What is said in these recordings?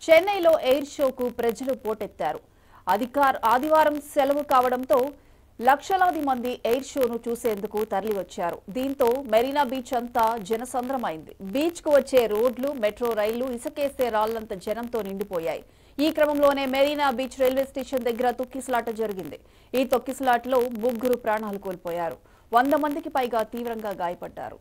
చెన్నైలో ఎయిర్ షోకు ప్రజలు పోటెత్తారు. ఆదివారం సెలవు కావడంతో లక్షలాది మంది ఎయిర్ షోను చూసేందుకు తరలివచ్చారు. దీంతో మెరీనా బీచ్ అంతా జనసంద్రమైంది. బీచ్ కు వచ్చే రోడ్లు, మెట్రో రైళ్లు ఇసుకేస్తే రాళ్లంత జనంతో నిండిపోయాయి. ఈ క్రమంలోనే మెరీనా బీచ్ రైల్వే స్టేషన్ దగ్గర తొక్కిసలాట జరిగింది. ఈ తొక్కిసలాటలో 3 ప్రాణాలు కోల్పోయారు. 100 మందికి పైగా తీవ్రంగా గాయపడ్డారు.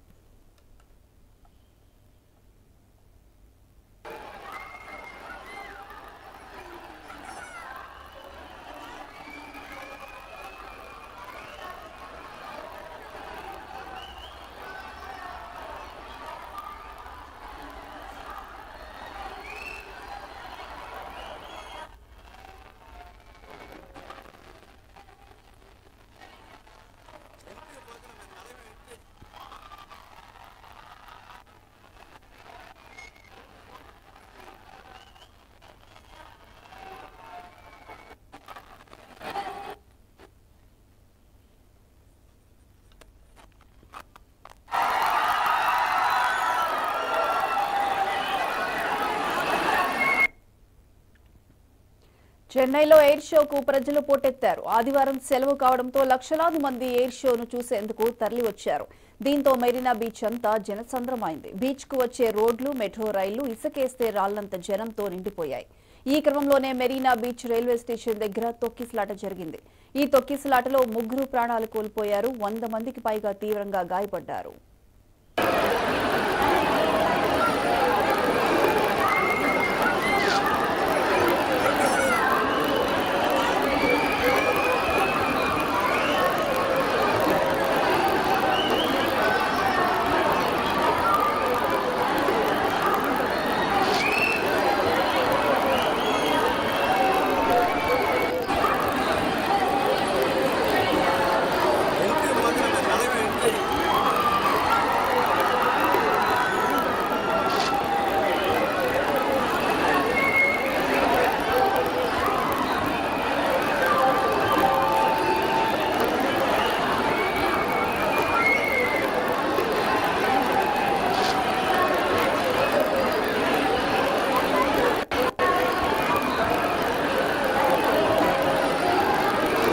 చెన్నైలో ఎయిర్ షోకు ప్రజలు పోటెత్తారు. ఆదివారం సెలవు కావడంతో లక్షలాది మంది ఎయిర్ షోను చూసేందుకు తరలివచ్చారు. దీంతో మెరీనా బీచ్ అంతా జనసంద్రమైంది. బీచ్ కు వచ్చే రోడ్లు, మెట్రో రైళ్లు ఇసుకేస్తే రాళ్లంత జనంతో నిండిపోయాయి. ఈ క్రమంలోనే మెరీనా బీచ్ రైల్వే స్టేషన్ దగ్గర తొక్కిసలాట జరిగింది. ఈ తొక్కిసలాటలో 3 ప్రాణాలు కోల్పోయారు. 100 మందికి పైగా తీవ్రంగా గాయపడ్డారు.